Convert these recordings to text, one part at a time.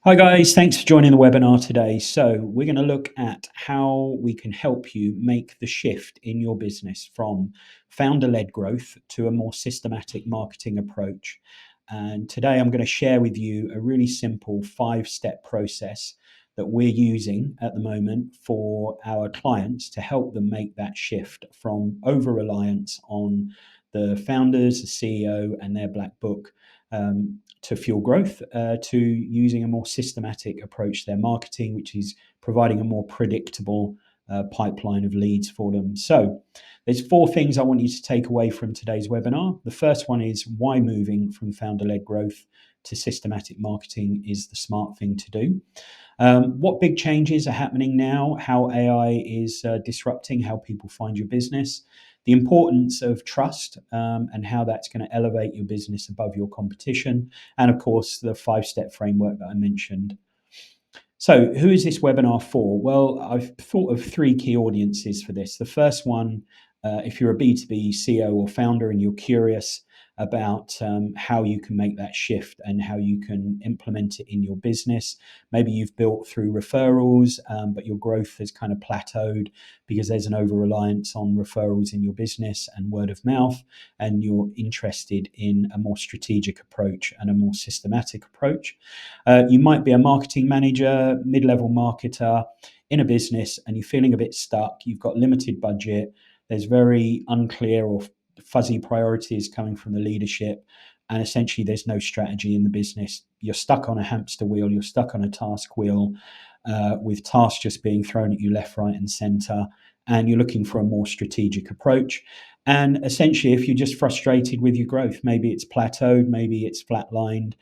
Hi guys, thanks for joining the webinar today. So we're going to look at how we can help you make the shift in your business from founder-led growth to a more systematic marketing approach. And today I'm going to share with you a really simple 5-step process that we're using at the moment for our clients to help them make that shift from over-reliance on the founders, the CEO, and their black book to fuel growth, to using a more systematic approach to their marketing, which is providing a more predictable pipeline of leads for them. So there's 4 things I want you to take away from today's webinar. The first one is why moving from founder-led growth to systematic marketing is the smart thing to do. What big changes are happening now, how AI is disrupting how people find your business, the importance of trust, and how that's going to elevate your business above your competition, and of course, the 5-step framework that I mentioned. So, who is this webinar for? Well, I've thought of 3 key audiences for this. The first one, if you're a B2B CEO or founder and you're curious about how you can make that shift and how you can implement it in your business. Maybe you've built through referrals, but your growth has kind of plateaued because there's an over reliance on referrals in your business and word of mouth, and you're interested in a more strategic approach and a more systematic approach. You might be a marketing manager, mid-level marketer in a business, and you're feeling a bit stuck. You've got limited budget. There's very unclear or fuzzy priorities coming from the leadership, and essentially there's no strategy in the business. You're stuck on a hamster wheel. You're stuck on a task wheel, with tasks just being thrown at you left, right, and center. And you're looking for a more strategic approach. And essentially, if you're just frustrated with your growth, maybe it's plateaued, maybe it's flatlined,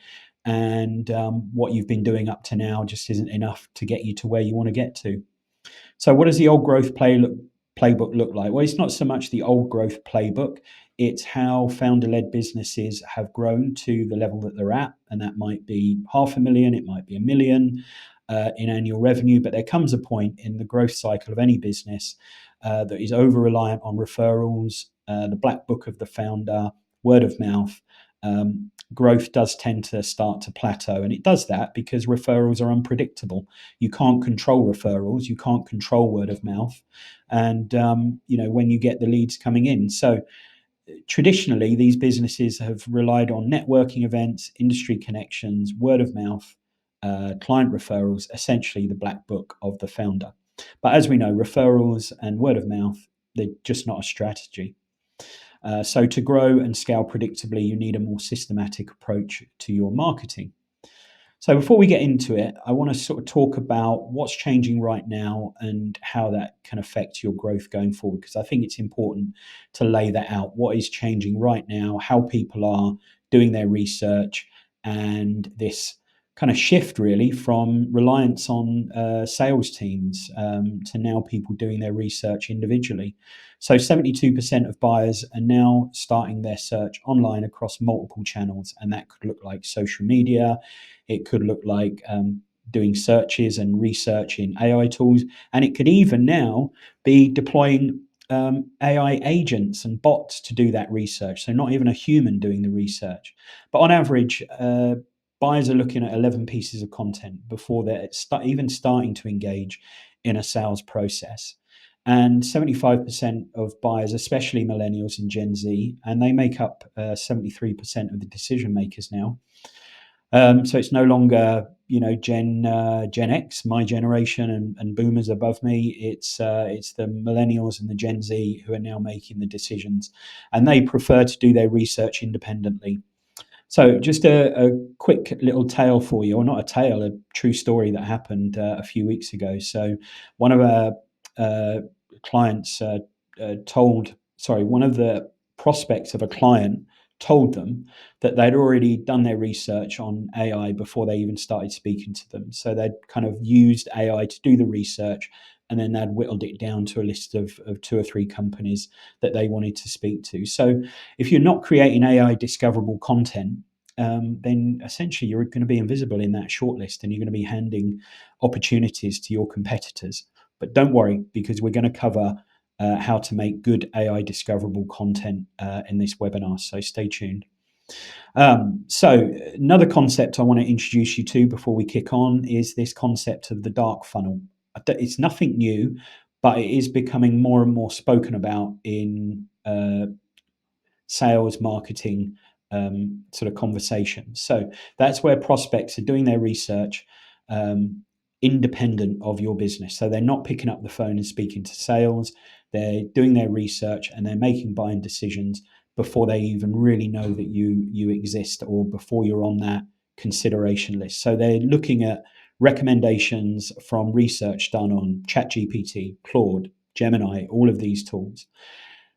and what you've been doing up to now just isn't enough to get you to where you want to get to. So, what does the old growth playbook look like? Well, it's not so much the old growth playbook, it's how founder led businesses have grown to the level that they're at. And that might be 500,000, it might be 1 million in annual revenue. But there comes a point in the growth cycle of any business that is over reliant on referrals, the black book of the founder, word of mouth. Growth does tend to start to plateau, and it does that because referrals are unpredictable. You can't control referrals, you can't control word of mouth, and when you get the leads coming in. So traditionally, these businesses have relied on networking events, industry connections, word of mouth, client referrals, essentially the black book of the founder. But as we know, referrals and word of mouth, they're just not a strategy. So to grow and scale predictably, you need a more systematic approach to your marketing. So before we get into it, I want to sort of talk about what's changing right now and how that can affect your growth going forward, because I think it's important to lay that out. What is changing right now, how people are doing their research, and this kind of shift really from reliance on sales teams to now people doing their research individually. So 72% of buyers are now starting their search online across multiple channels, and that could look like social media. It could look like doing searches and research in AI tools. And it could even now be deploying AI agents and bots to do that research. So not even a human doing the research. But on average, buyers are looking at 11 pieces of content before they're even starting to engage in a sales process. And 75% of buyers, especially millennials and Gen Z, and they make up 73% of the decision makers now. So it's no longer, Gen X, my generation, and boomers above me. It's the millennials and the Gen Z who are now making the decisions, and they prefer to do their research independently. So just a quick little tale for you, or not a tale, a true story that happened a few weeks ago. So one of our clients one of the prospects of a client told them that they'd already done their research on AI before they even started speaking to them. So they'd kind of used AI to do the research, and then they'd whittled it down to a list of 2 or 3 companies that they wanted to speak to. So if you're not creating AI discoverable content, then essentially you're going to be invisible in that shortlist, and you're going to be handing opportunities to your competitors. But don't worry, because we're going to cover how to make good AI discoverable content in this webinar. So stay tuned. So another concept I want to introduce you to before we kick on is this concept of the dark funnel. It's nothing new, but it is becoming more and more spoken about in sales, marketing sort of conversations. So that's where prospects are doing their research um, independent of your business. So they're not picking up the phone and speaking to sales. They're doing their research and they're making buying decisions before they even really know that you exist or before you're on that consideration list. So they're looking at recommendations from research done on ChatGPT, Claude, Gemini, all of these tools.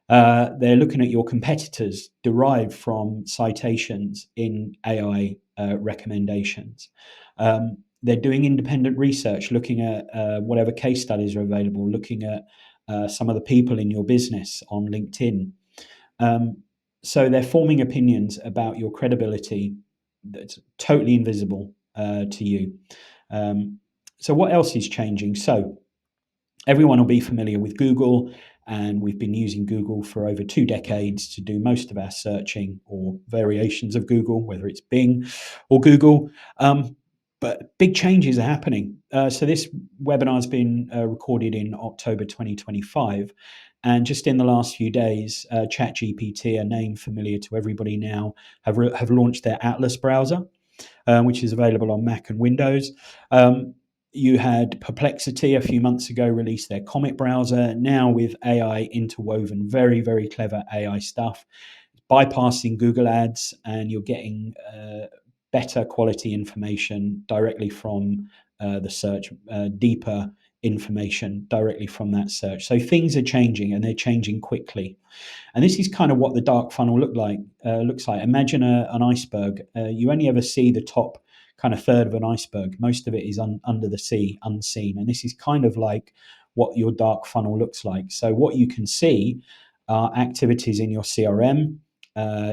They're looking at your competitors derived from citations in AI recommendations. They're doing independent research, looking at whatever case studies are available, looking at some of the people in your business on LinkedIn. Um, so they're forming opinions about your credibility that's totally invisible to you. Um, so what else is changing? So everyone will be familiar with Google, and we've been using Google for over 2 decades to do most of our searching or variations of Google, whether it's Bing or Google. But big changes are happening. So this webinar has been recorded in October 2025. And just in the last few days, ChatGPT, a name familiar to everybody now, have launched their Atlas browser, which is available on Mac and Windows. You had Perplexity a few months ago release their Comet browser. Now with AI interwoven, very, very clever AI stuff, bypassing Google Ads, and you're getting better quality information directly from the search, deeper information directly from that search. So things are changing, and they're changing quickly. And this is kind of what the dark funnel looks like. Imagine an iceberg. You only ever see the top kind of third of an iceberg. Most of it is under the sea, unseen. And this is kind of like what your dark funnel looks like. So what you can see are activities in your CRM.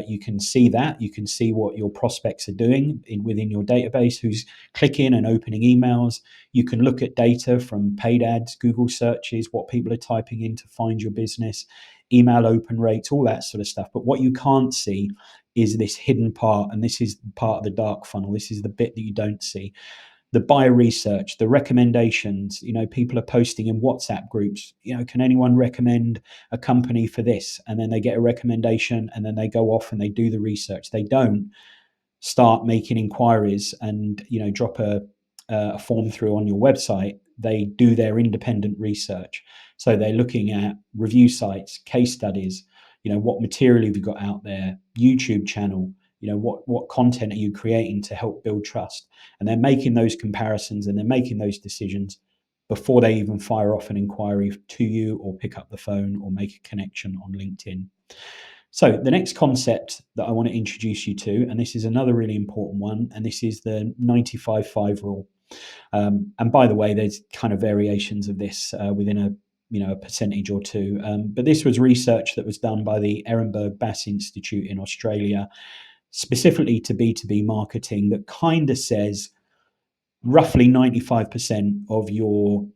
You can see that. You can see what your prospects are doing within your database, who's clicking and opening emails. You can look at data from paid ads, Google searches, what people are typing in to find your business, email open rates, all that sort of stuff. But what you can't see is this hidden part, and this is part of the dark funnel. This is the bit that you don't see. The buyer research, the recommendations. People are posting in WhatsApp groups. Can anyone recommend a company for this? And then they get a recommendation, and then they go off and they do the research. They don't start making inquiries and drop a form through on your website. They do their independent research. So they're looking at review sites, case studies, what material have you got out there, YouTube channel, what content are you creating to help build trust. And they're making those comparisons, and they're making those decisions before they even fire off an inquiry to you or pick up the phone or make a connection on LinkedIn. So the next concept that I want to introduce you to, and this is another really important one, and this is the 95-5 rule. And by the way, there's kind of variations of this within a percentage or two. But this was research that was done by the Ehrenberg Bass Institute in Australia, specifically to B2B marketing, that kind of says roughly 95% of your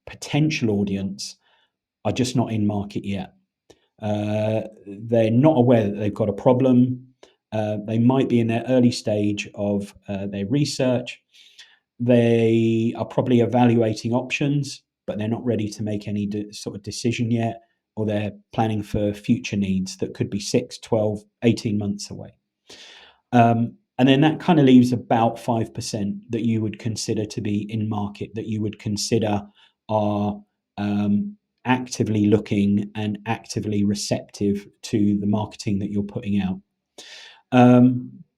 potential audience are just not in market yet. They're not aware that they've got a problem. They might be in their early stage of their research. They are probably evaluating options, but they're not ready to make any sort of decision yet, or they're planning for future needs that could be 6, 12, 18 months away. And then that kind of leaves about 5% that you would consider to be in market, that you would consider are actively looking and actively receptive to the marketing that you're putting out.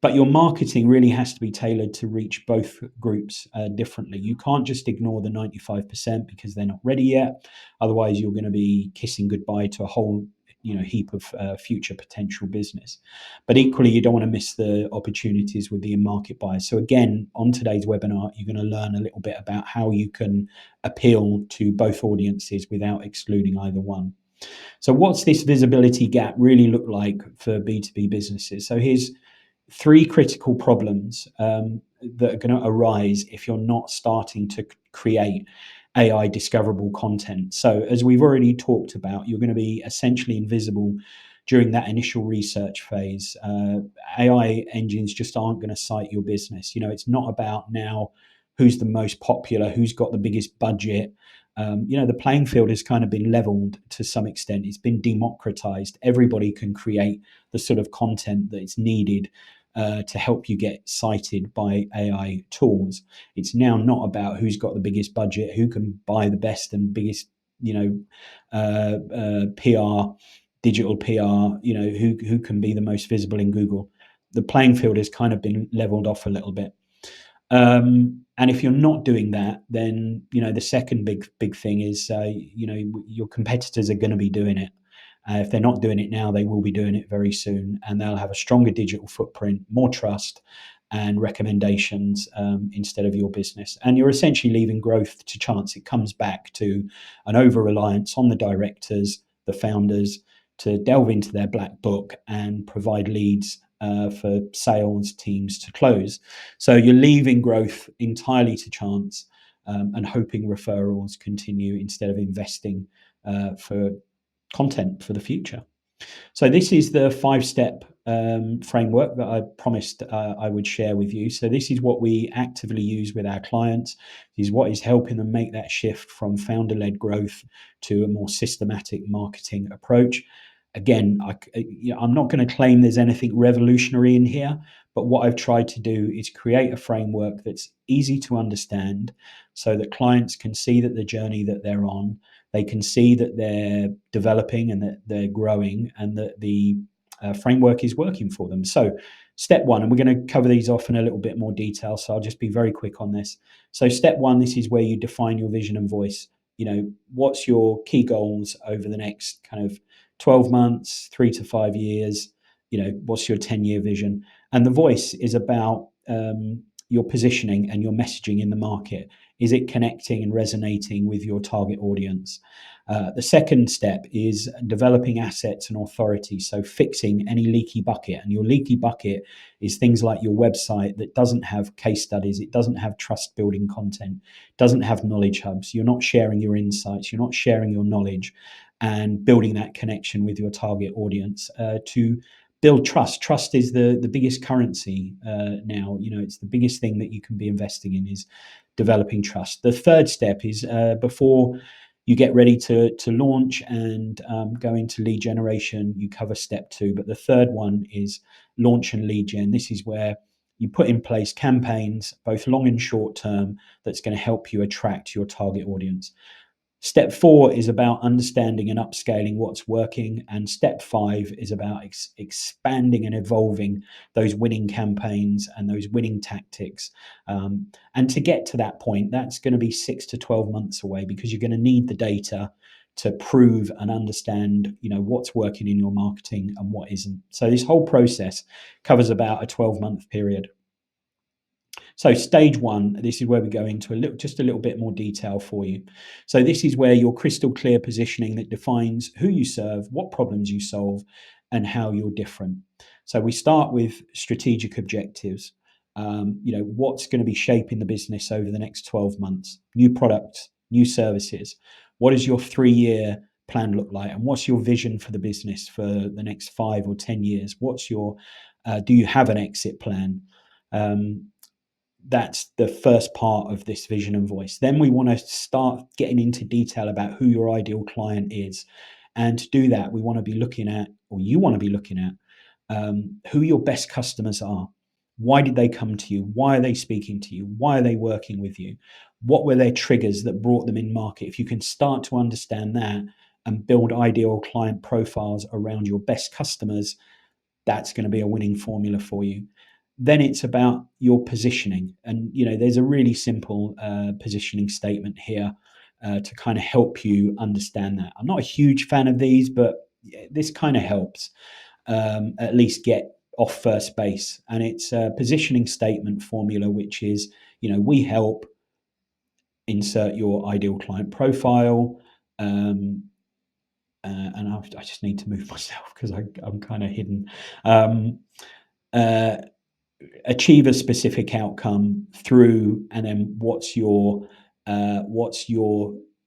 But your marketing really has to be tailored to reach both groups differently. You can't just ignore the 95% because they're not ready yet. Otherwise, you're going to be kissing goodbye to a whole heap of future potential business. But equally, you don't want to miss the opportunities with the in-market buyers. So again, on today's webinar, you're going to learn a little bit about how you can appeal to both audiences without excluding either one. So what's this visibility gap really look like for B2B businesses? So here's 3 critical problems that are going to arise if you're not starting to create AI discoverable content. So as we've already talked about, you're going to be essentially invisible during that initial research phase. AI engines just aren't going to cite your business. It's not about now who's the most popular, who's got the biggest budget. The playing field has kind of been leveled to some extent. It's been democratized. Everybody can create the sort of content that is needed to help you get cited by AI tools. It's now not about who's got the biggest budget, who can buy the best and biggest, PR, digital PR, who can be the most visible in Google. The playing field has kind of been leveled off a little bit. And if you're not doing that, then the second big thing is your competitors are going to be doing it. If they're not doing it now, they will be doing it very soon, and they'll have a stronger digital footprint, more trust, and recommendations instead of your business. And you're essentially leaving growth to chance. It comes back to an over reliance on the directors, the founders, to delve into their black book and provide leads for sales teams to close. So you're leaving growth entirely to chance and hoping referrals continue instead of investing for content for the future. So this is the 5-step framework that I promised I would share with you. So this is what we actively use with our clients. This is what is helping them make that shift from founder-led growth to a more systematic marketing approach. Again, I'm not going to claim there's anything revolutionary in here, but what I've tried to do is create a framework that's easy to understand so that clients can see that the journey that they're on, they can see that they're developing and that they're growing and that the framework is working for them. So step one, and we're going to cover these off in a little bit more detail, so I'll just be very quick on this. So step one, this is where you define your vision and voice. What's your key goals over the next kind of 12 months, 3 to 5 years? What's your 10-year vision? And the voice is about your positioning and your messaging in the market. Is it connecting and resonating with your target audience? The second step is developing assets and authority. So fixing any leaky bucket. And your leaky bucket is things like your website that doesn't have case studies. It doesn't have trust building content, doesn't have knowledge hubs. You're not sharing your insights. You're not sharing your knowledge and building that connection with your target audience to build trust. Trust is the biggest currency now. It's the biggest thing that you can be investing in is developing trust. The third step is before you get ready to launch and go into lead generation, you cover step 2. But the third one is launch and lead gen. This is where you put in place campaigns, both long and short term, that's going to help you attract your target audience. Step 4 is about understanding and upscaling what's working. And step 5 is about expanding and evolving those winning campaigns and those winning tactics. And to get to that point, that's going to be 6 to 12 months away because you're going to need the data to prove and understand, what's working in your marketing and what isn't. So this whole process covers about a 12-month period. So stage 1, this is where we go into just a little bit more detail for you. So this is where your crystal clear positioning that defines who you serve, what problems you solve, and how you're different. So we start with strategic objectives. What's going to be shaping the business over the next 12 months? New products, new services. What does your 3-year plan look like? And what's your vision for the business for the next 5 or 10 years? Do you have an exit plan? That's the first part of this vision and voice. Then we want to start getting into detail about who your ideal client is. And to do that, we want to be looking at, or you want to be looking at, who your best customers are. Why did they come to you? Why are they speaking to you? Why are they working with you? What were their triggers that brought them in market? If you can start to understand that and build ideal client profiles around your best customers, that's going to be a winning formula for you. Then it's about your positioning. And, there's a really simple positioning statement here to kind of help you understand that. I'm not a huge fan of these, but this kind of helps at least get off first base. And it's a positioning statement formula, which is, we help insert your ideal client profile. And I just need to move myself because I'm kind of hidden. Achieve a specific outcome through, and then what's your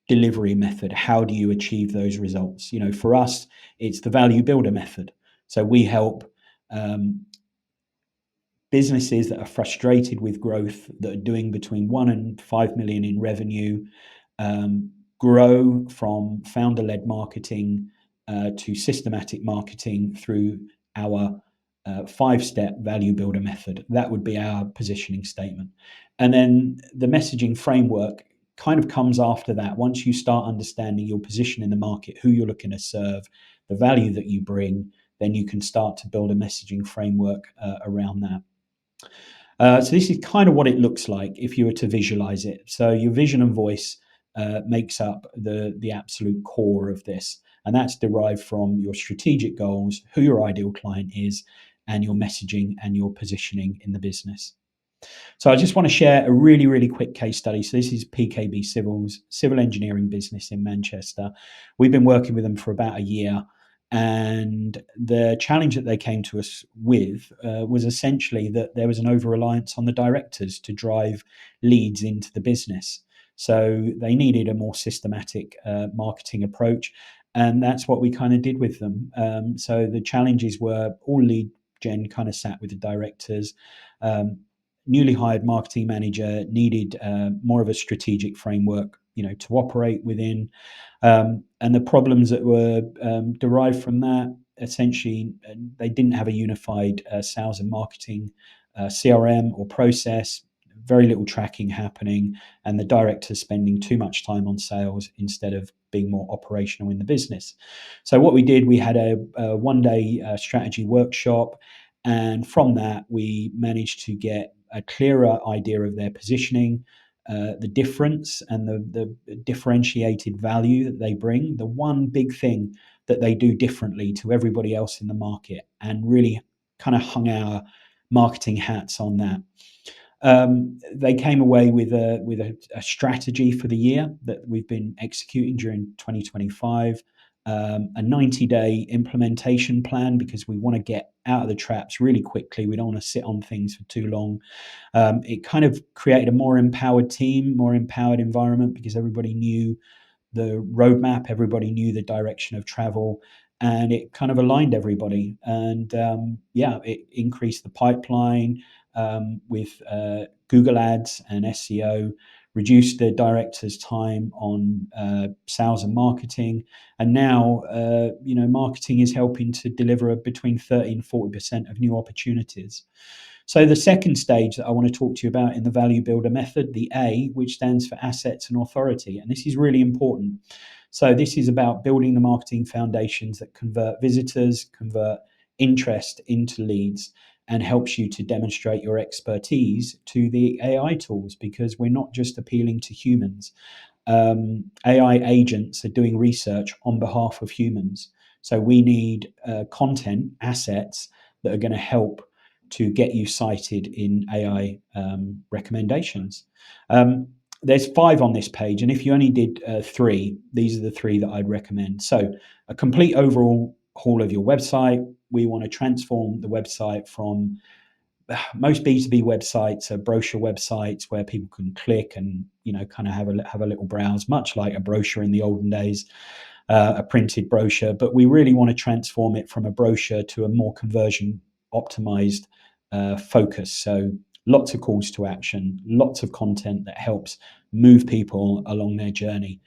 delivery method. How do you achieve those results? For us, it's the value builder method. So we help businesses that are frustrated with growth, that are doing between 1 and 5 million in revenue, um, grow from founder-led marketing to systematic marketing through our 5-step value builder method. That would be our positioning statement. And then the messaging framework kind of comes after that. Once you start understanding your position in the market, who you're looking to serve, the value that you bring, then you can start to build a messaging framework around that. So this is kind of what it looks like if you were to visualize it. So your vision and voice makes up the absolute core of this, and that's derived from your strategic goals, who your ideal client is, and your messaging and your positioning in the business. So I just want to share a really, really quick case study. So this is PKB Civil's civil engineering business in Manchester. We've been working with them for about a year. And the challenge that they came to us with was essentially that there was an over-reliance on the directors to drive leads into the business. So they needed a more systematic marketing approach. And that's what we kind of did with them. So the challenges were all lead gen kind of sat with the directors. Newly hired marketing manager needed more of a strategic framework, to operate within. And the problems that were derived from that, essentially, they didn't have a unified sales and marketing CRM or process, very little tracking happening, and the directors spending too much time on sales instead of being more operational in the business. So what we did, we had a one-day strategy workshop, and from that, we managed to get a clearer idea of their positioning, the difference and the differentiated value that they bring, the one big thing that they do differently to everybody else in the market, and really kind of hung our marketing hats on that. They came away with a strategy for the year that we've been executing during 2025, a 90-day implementation plan, because we want to get out of the traps really quickly. We don't want to sit on things for too long. It kind of created a more empowered team, more empowered environment, because everybody knew the roadmap, everybody knew the direction of travel, and it kind of aligned everybody. And it increased the pipeline with Google Ads and SEO, reduced the director's time on sales and marketing, and now marketing is helping to deliver between 30 and 40% of new opportunities. So the second stage that I want to talk to you about in the value builder method, the A, which stands for assets and authority, and this is really important. So this is about building the marketing foundations that convert visitors, convert interest into leads, and helps you to demonstrate your expertise to the AI tools, because we're not just appealing to humans. AI agents are doing research on behalf of humans. So we need content assets that are going to help to get you cited in AI recommendations. There's 5 on this page, and if you only did 3, these are the 3 that I'd recommend. So a complete overall haul of your website. We want to transform the website from most B2B websites are brochure websites where people can click and kind of have a little browse, much like a brochure in the olden days, a printed brochure. But we really want to transform it from a brochure to a more conversion optimized focus. So lots of calls to action, lots of content that helps move people along their journey.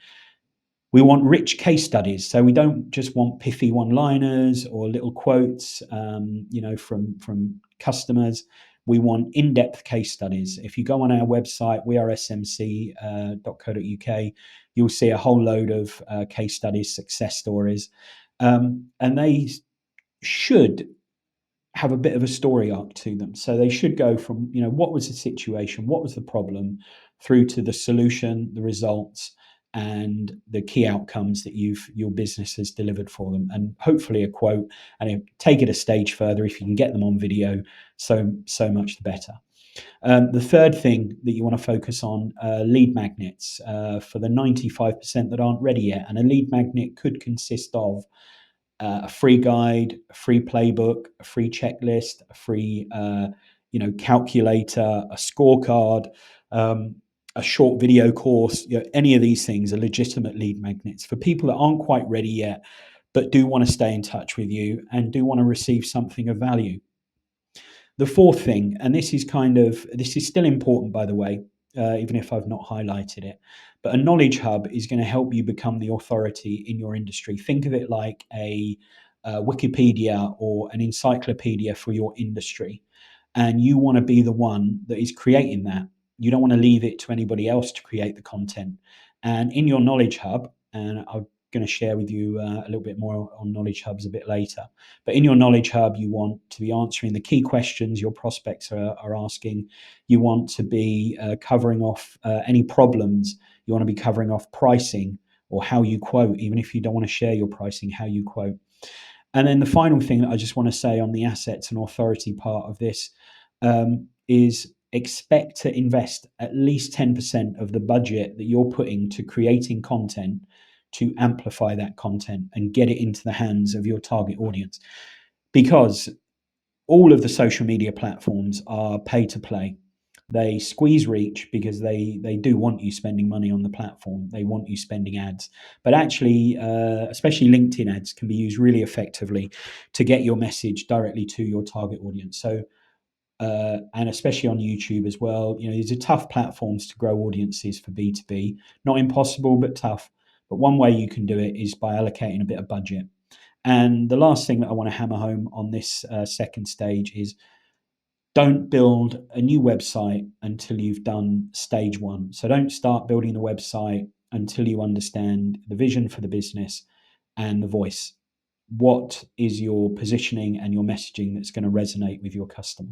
We want rich case studies, so we don't just want pithy one-liners or little quotes, from customers. We want in-depth case studies. If you go on our website, wearesmc.co.uk, you'll see a whole load of case studies, success stories, and they should have a bit of a story arc to them. So they should go from, what was the situation, what was the problem, through to the solution, the results, and the key outcomes that your business has delivered for them, and hopefully a quote, and take it a stage further if you can get them on video. So much the better. The third thing that you want to focus on, lead magnets for the 95% that aren't ready yet. And a lead magnet could consist of a free guide, a free playbook, a free checklist, a free calculator, a scorecard, a short video course, any of these things are legitimate lead magnets for people that aren't quite ready yet, but do want to stay in touch with you and do want to receive something of value. The fourth thing, and this is still important, by the way, even if I've not highlighted it, but a knowledge hub is going to help you become the authority in your industry. Think of it like a Wikipedia or an encyclopedia for your industry, and you want to be the one that is creating that. You don't want to leave it to anybody else to create the content. And in your knowledge hub, and I'm going to share with you a little bit more on knowledge hubs a bit later, but in your knowledge hub, you want to be answering the key questions your prospects are asking. You want to be covering off any problems. You want to be covering off pricing or how you quote, even if you don't want to share your pricing, how you quote. And then the final thing that I just want to say on the assets and authority part of this is expect to invest at least 10% of the budget that you're putting to creating content to amplify that content and get it into the hands of your target audience. Because all of the social media platforms are pay to play. They squeeze reach because they do want you spending money on the platform. They want you spending ads, but actually, especially LinkedIn ads can be used really effectively to get your message directly to your target audience. So, and especially on YouTube as well, these are tough platforms to grow audiences for B2B. Not impossible, but tough. But one way you can do it is by allocating a bit of budget. And the last thing that I want to hammer home on this second stage is don't build a new website until you've done stage one. So don't start building the website until you understand the vision for the business and the voice. What is your positioning and your messaging that's going to resonate with your customer?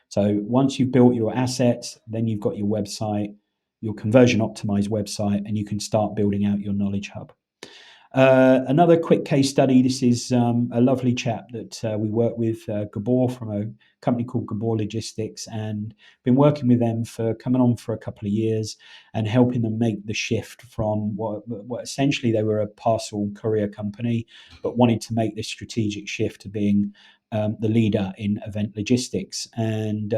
So once you've built your assets, then you've got your website, your conversion optimized website, and you can start building out your knowledge hub. Another quick case study. This is a lovely chap that we work with, Gabor, from a company called Gabor Logistics, and been working with them for coming on for a couple of years and helping them make the shift from what essentially they were a parcel courier company, but wanted to make this strategic shift to being the leader in event logistics. And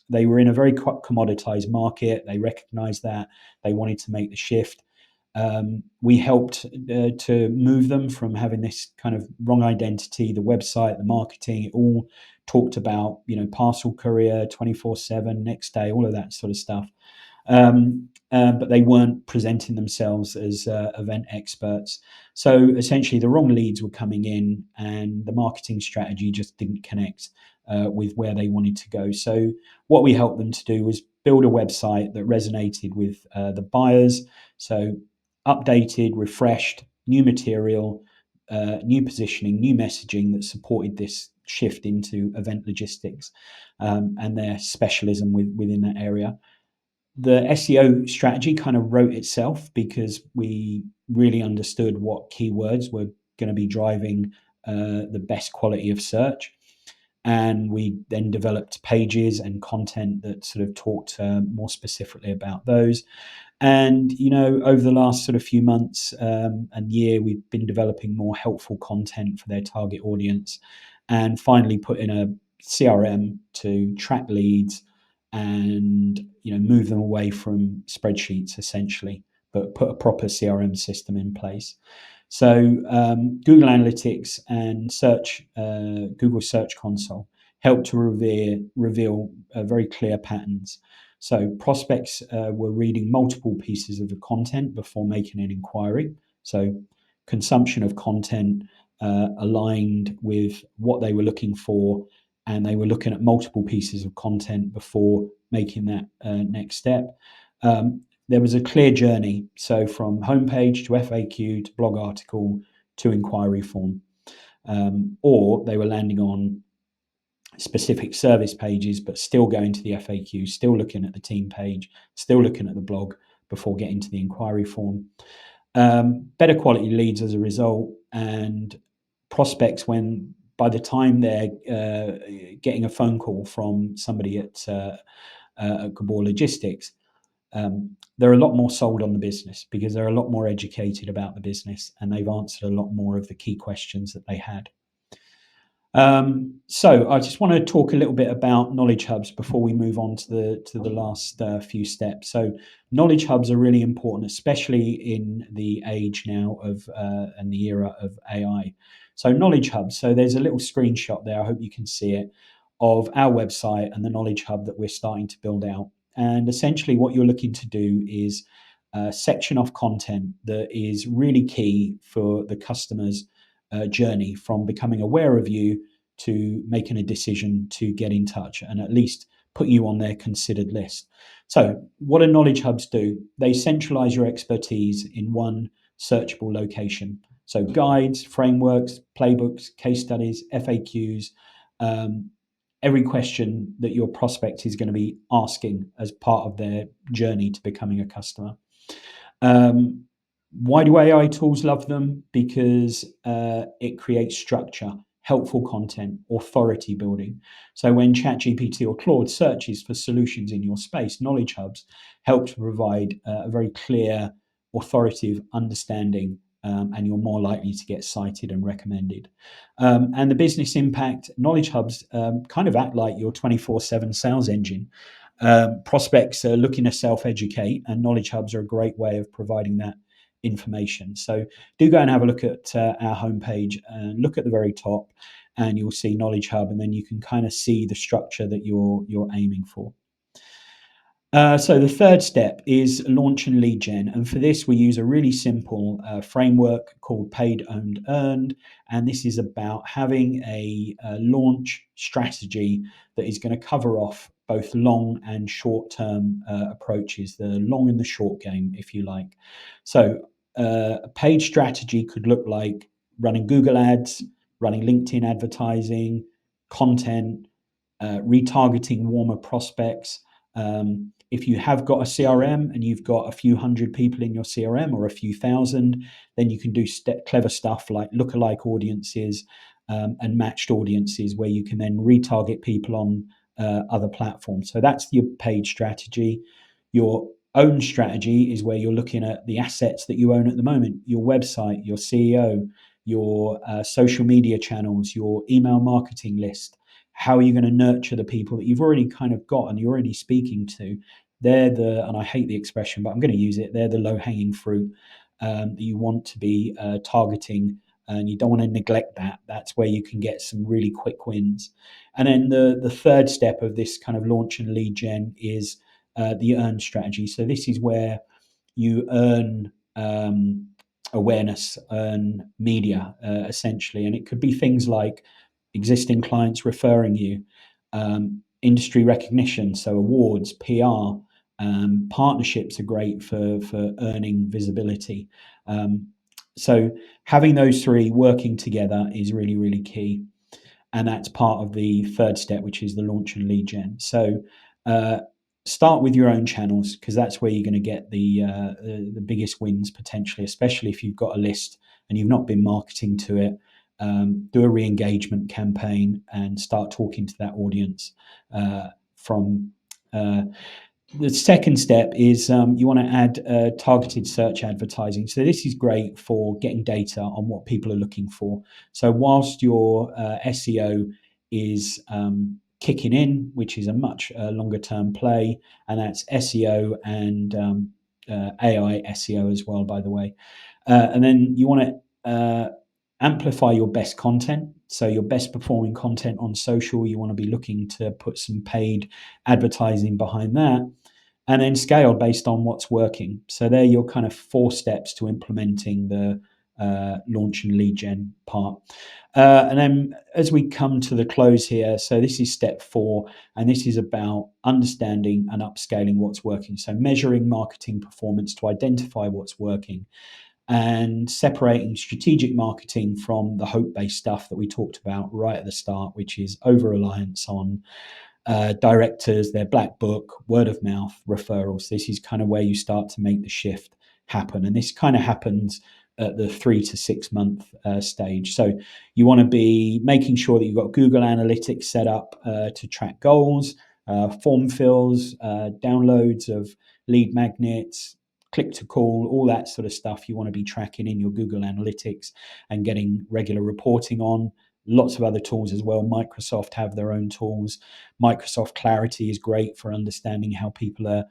they were in a very commoditized market. They recognized that. They wanted to make the shift. We helped to move them from having this kind of wrong identity, the website, the marketing, it all talked about, parcel courier 24/7, next day, all of that sort of stuff. But they weren't presenting themselves as event experts. So essentially, the wrong leads were coming in, and the marketing strategy just didn't connect with where they wanted to go. So what we helped them to do was build a website that resonated with the buyers. So updated, refreshed, new material, new positioning, new messaging that supported this shift into event logistics and their specialism within that area. The SEO strategy kind of wrote itself because we really understood what keywords were going to be driving the best quality of search. And we then developed pages and content that sort of talked more specifically about those. And over the last sort of few months and year, we've been developing more helpful content for their target audience, and finally put in a CRM to track leads and move them away from spreadsheets essentially, but put a proper CRM system in place. So Google Analytics and Google Search Console help to reveal very clear patterns. So prospects were reading multiple pieces of the content before making an inquiry. So consumption of content aligned with what they were looking for, and they were looking at multiple pieces of content before making that next step. There was a clear journey. So from homepage to FAQ to blog article to inquiry form, or they were landing on specific service pages, but still going to the FAQ, still looking at the team page, still looking at the blog before getting to the inquiry form. Better quality leads as a result, and prospects, when by the time they're getting a phone call from somebody at Gabor Logistics, they're a lot more sold on the business because they're a lot more educated about the business, and they've answered a lot more of the key questions that they had. So I just want to talk a little bit about knowledge hubs before we move on to the last few steps. So knowledge hubs are really important, especially in the age now of and the era of AI. So knowledge hubs. So there's a little screenshot there. I hope you can see it of our website and the knowledge hub that we're starting to build out. And essentially, what you're looking to do is section off content that is really key for the customer's journey from becoming aware of you to making a decision to get in touch and at least put you on their considered list. So, what do knowledge hubs do? They centralize your expertise in one searchable location. So, guides, frameworks, playbooks, case studies, FAQs, um, every question that your prospect is going to be asking as part of their journey to becoming a customer. Um, why do AI tools love them? Because it creates structure, helpful content, authority building. So when ChatGPT or Claude searches for solutions in your space, knowledge hubs help to provide a very clear, authoritative understanding, and you're more likely to get cited and recommended. And the business impact, knowledge hubs kind of act like your 24/7 sales engine. Prospects are looking to self educate, and knowledge hubs are a great way of providing that information. So, do go and have a look at our homepage and look at the very top, and you'll see Knowledge Hub, and then you can kind of see the structure that you're aiming for. So the third step is launch and lead gen, and for this we use a really simple framework called paid, owned, earned, and this is about having a launch strategy that is going to cover off both long and short term approaches, the long and the short game, if you like. So a paid strategy could look like running Google ads, running LinkedIn advertising, content, retargeting warmer prospects. If you have got a CRM and you've got a few hundred people in your CRM or a few thousand, then you can do clever stuff like lookalike audiences and matched audiences where you can then retarget people on other platforms. So that's your paid strategy. Your own strategy is where you're looking at the assets that you own at the moment, your website, your CEO, your social media channels, your email marketing list. How are you going to nurture the people that you've already kind of got and you're already speaking to? They're the, and I hate the expression, but I'm going to use it. They're the low hanging fruit that you want to be targeting, and you don't want to neglect that. That's where you can get some really quick wins. And then the third step of this kind of launch and lead gen is the earn strategy. So this is where you earn awareness, earn media, essentially, and it could be things like existing clients referring you, industry recognition, so awards, PR, partnerships are great for earning visibility. Um, so having those three working together is really really key, and that's part of the third step, which is the launch and lead gen. So uh, start with your own channels because that's where you're going to get the biggest wins potentially, especially if you've got a list and you've not been marketing to it. Do a re-engagement campaign and start talking to that audience from the second step is you want to add targeted search advertising. So this is great for getting data on what people are looking for. So whilst your SEO is kicking in, which is a much longer term play, and that's SEO and AI SEO as well, by the way. And then you want to amplify your best content. So your best performing content on social, you want to be looking to put some paid advertising behind that and then scale based on what's working. So they're your kind of four steps to implementing the launch and lead gen part. And then as we come to the close here, so this is step 4, and this is about understanding and upscaling what's working. So measuring marketing performance to identify what's working and separating strategic marketing from the hope-based stuff that we talked about right at the start, which is over-reliance on directors, their black book, word of mouth, referrals. This is kind of where you start to make the shift happen. And this kind of happens at the 3 to 6 month stage. So you want to be making sure that you've got Google Analytics set up to track goals, form fills, downloads of lead magnets, click to call, all that sort of stuff you want to be tracking in your Google Analytics and getting regular reporting on. lots of other tools as well. Microsoft have their own tools. Microsoft Clarity is great for understanding how people are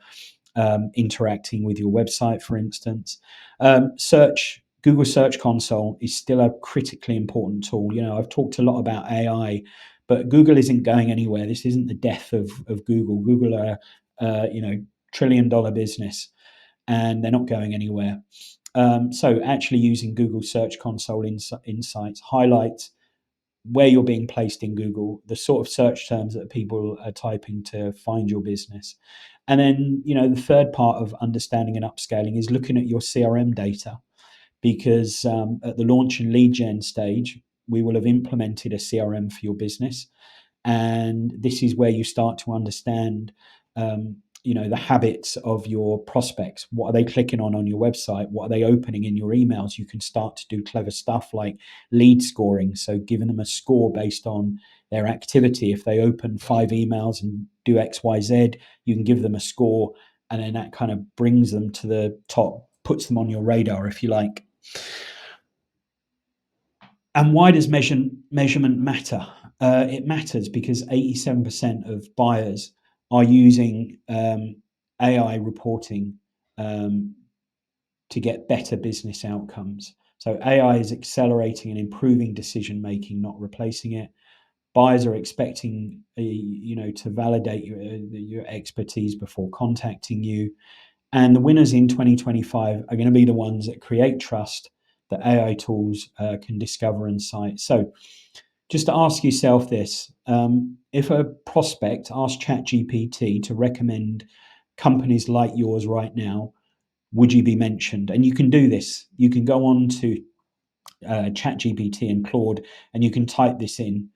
interacting with your website, for instance. Google Search Console is still a critically important tool. I've talked a lot about AI, but Google isn't going anywhere. This isn't the death of Google. Google are, $1 trillion business, and they're not going anywhere. So actually using Google Search Console insights highlights where you're being placed in Google, the sort of search terms that people are typing to find your business. And then, the third part of understanding and upscaling is looking at your CRM data, because at the launch and lead gen stage, we will have implemented a CRM for your business. And this is where you start to understand the habits of your prospects. What are they clicking on your website? What are they opening in your emails? You can start to do clever stuff like lead scoring, so giving them a score based on their activity. If they open 5 emails and do XYZ, you can give them a score, and then that kind of brings them to the top, puts them on your radar, if you like. And why does measurement matter? It matters because 87% of buyers are using AI reporting to get better business outcomes. So AI is accelerating and improving decision making, not replacing it. Buyers are expecting, to validate your expertise before contacting you. And the winners in 2025 are going to be the ones that create trust that AI tools can discover and cite. So just to ask yourself this, if a prospect asks ChatGPT to recommend companies like yours right now, would you be mentioned? And you can do this. You can go on to ChatGPT and Claude, and you can type this in.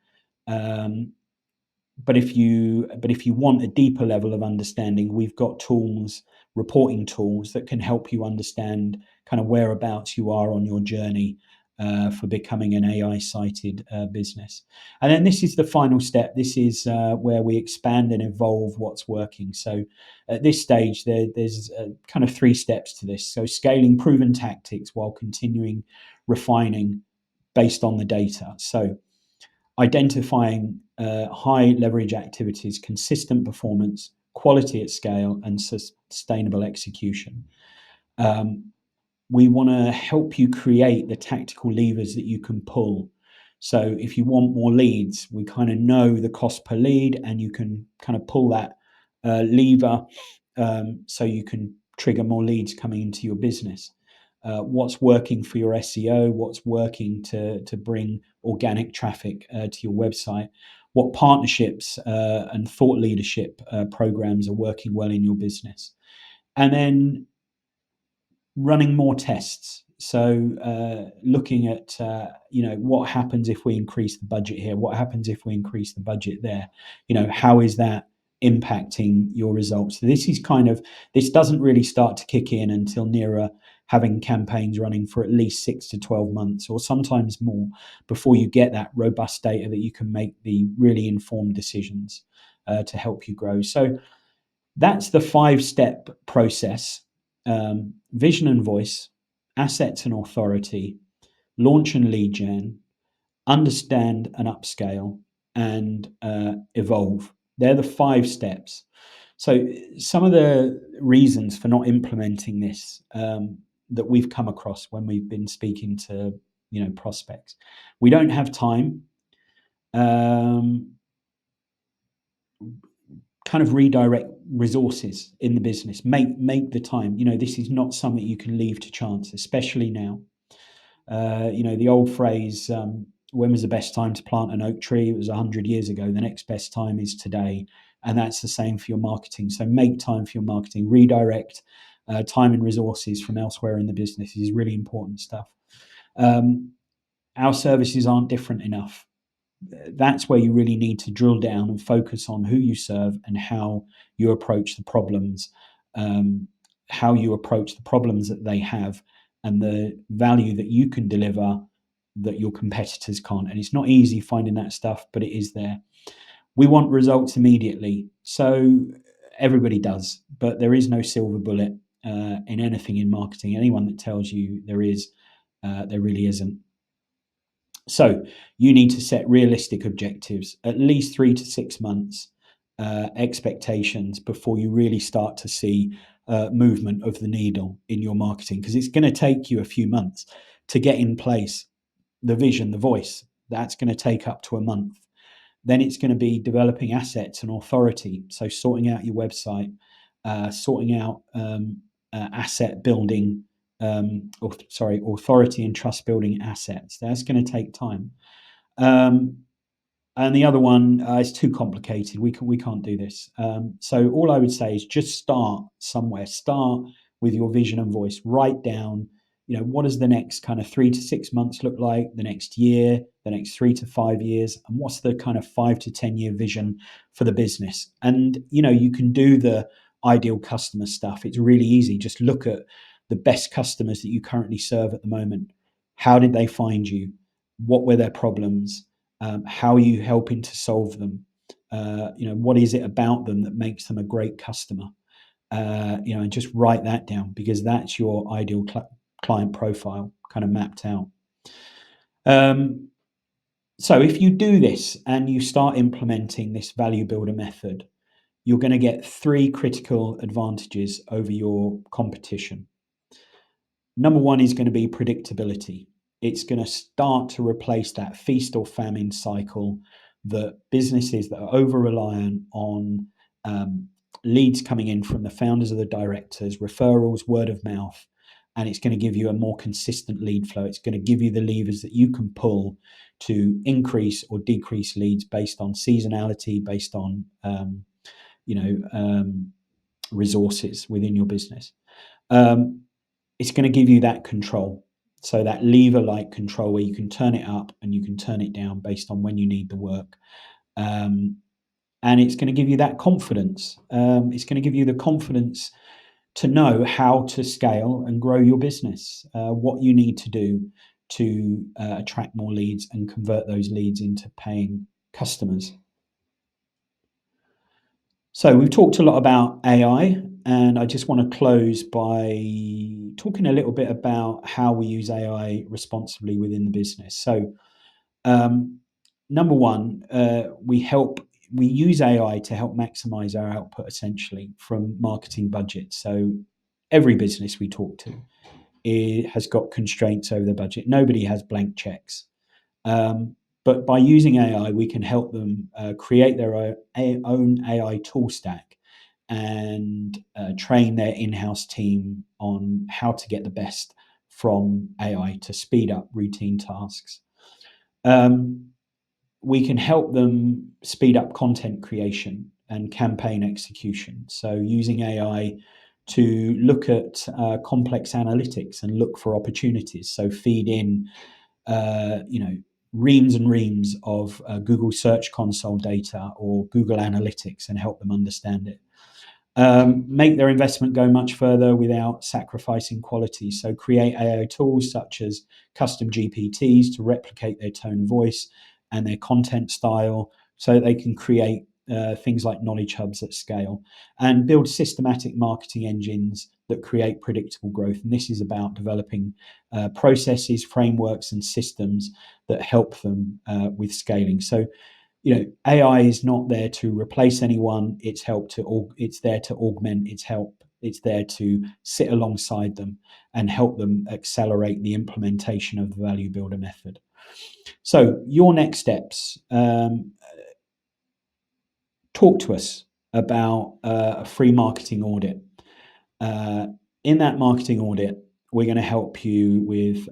Um, but if you want a deeper level of understanding, we've got tools, reporting tools that can help you understand kind of whereabouts you are on your journey for becoming an AI cited business. And then this is the final step. This is where we expand and evolve what's working. So at this stage, there's kind of 3 steps to this. So scaling proven tactics while continuing refining based on the data. So identifying high leverage activities, consistent performance, quality at scale, and sustainable execution. We want to help you create the tactical levers that you can pull. So if you want more leads, we kind of know the cost per lead, and you can kind of pull that lever so you can trigger more leads coming into your business. What's working for your SEO? What's working to bring organic traffic to your website? What partnerships and thought leadership programs are working well in your business? And then running more tests. So looking at what happens if we increase the budget here? What happens if we increase the budget there? How is that impacting your results? So this doesn't really start to kick in until nearer having campaigns running for at least 6 to 12 months, or sometimes more, before you get that robust data that you can make the really informed decisions to help you grow. So that's the 5-step process: vision and voice, assets and authority, launch and lead gen, understand and upscale, and evolve. They're the 5 steps. So, some of the reasons for not implementing this that we've come across when we've been speaking to prospects: we don't have time. Um, kind of redirect resources in the business. Make the time. This is not something you can leave to chance, especially now. The old phrase, when was the best time to plant an oak tree? It was 100 years ago. The next best time is today. And that's the same for your marketing. So make time for your marketing. Redirect time and resources from elsewhere in the business is really important stuff. Our services aren't different enough. That's where you really need to drill down and focus on who you serve and how you approach the problems, that they have, and the value that you can deliver that your competitors can't. And it's not easy finding that stuff, but it is there. We want results immediately. So everybody does, but there is no silver bullet in anything in marketing. Anyone that tells you there is, there really isn't. So you need to set realistic objectives, at least 3 to 6 months expectations before you really start to see movement of the needle in your marketing, because it's going to take you a few months to get in place the vision, the voice. That's going to take up to a month. Then it's going to be developing assets and authority. So sorting out your website, sorting out asset building, authority and trust building assets. That's going to take time. Um, and the other one is too complicated. We can't do this. So all I would say is just start somewhere. Start with your vision and voice. Write down, what does the next kind of 3 to 6 months look like? The next year, the next 3 to 5 years, and what's the kind of 5 to 10 year vision for the business? And you can do the ideal customer stuff. It's really easy. Just look at the best customers that you currently serve at the moment. How did they find you? What were their problems? How are you helping to solve them? What is it about them that makes them a great customer? And just write that down, because that's your ideal client profile kind of mapped out. Um, so if you do this and you start implementing this value builder method, you're going to get 3 critical advantages over your competition. Number one is going to be predictability. It's going to start to replace that feast or famine cycle that businesses that are over reliant on leads coming in from the founders or the directors, referrals, word of mouth, and it's going to give you a more consistent lead flow. It's going to give you the levers that you can pull to increase or decrease leads based on seasonality, based on resources within your business. It's going to give you that control. So that lever like control where you can turn it up and you can turn it down based on when you need the work. And it's going to give you that confidence. It's going to give you the confidence to know how to scale and grow your business, what you need to do to attract more leads and convert those leads into paying customers. So we've talked a lot about AI, and I just want to close by talking a little bit about how we use AI responsibly within the business. So, number one, we use AI to help maximize our output essentially from marketing budgets. So every business we talk to has got constraints over their budget. Nobody has blank checks. But by using AI, we can help them create their own AI tool stack and train their in-house team on how to get the best from AI to speed up routine tasks. We can help them speed up content creation and campaign execution. So using AI to look at complex analytics and look for opportunities. So feed in, reams and reams of Google Search Console data or Google Analytics and help them understand it. Make their investment go much further without sacrificing quality. So create AI tools such as custom GPTs to replicate their tone of voice and their content style so that they can create things like knowledge hubs at scale, and build systematic marketing engines that create predictable growth. And this is about developing processes, frameworks, and systems that help them with scaling. So AI is not there to replace anyone. It's there to augment. It's there to sit alongside them and help them accelerate the implementation of the value builder method. So your next steps, talk to us about a free marketing audit. In that marketing audit, we're going to help you with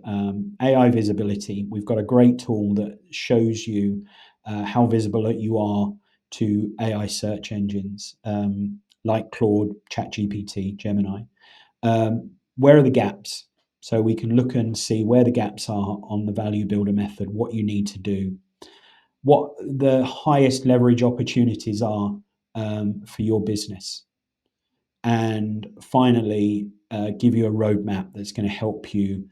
AI visibility. We've got a great tool that shows you how visible you are to AI search engines like Claude, ChatGPT, Gemini. Where are the gaps? So we can look and see where the gaps are on the value builder method, what you need to do, what the highest leverage opportunities are for your business. And finally, give you a roadmap that's going to help you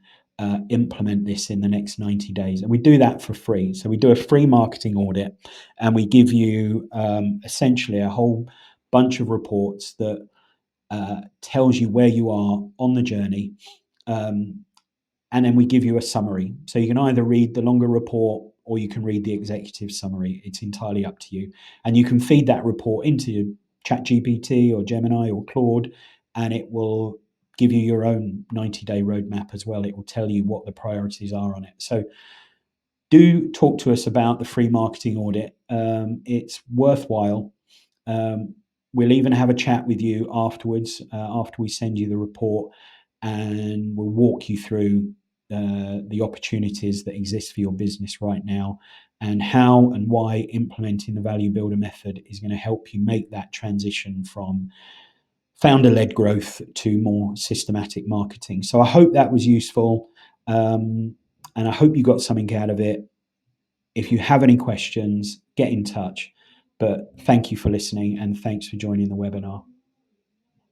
implement this in the next 90 days. And we do that for free. So we do a free marketing audit and we give you essentially a whole bunch of reports that tells you where you are on the journey, and then we give you a summary. So you can either read the longer report or you can read the executive summary. It's entirely up to you. And you can feed that report into ChatGPT or Gemini or Claude, and it will give you your own 90-day roadmap as well. It will tell you what the priorities are on it. So do talk to us about the free marketing audit. It's worthwhile. We'll even have a chat with you afterwards, after we send you the report, and we'll walk you through the opportunities that exist for your business right now, and how and why implementing the value builder method is going to help you make that transition from founder led growth to more systematic marketing. So I hope that was useful, and I hope you got something out of it. If you have any questions, get in touch. But thank you for listening, and thanks for joining the webinar.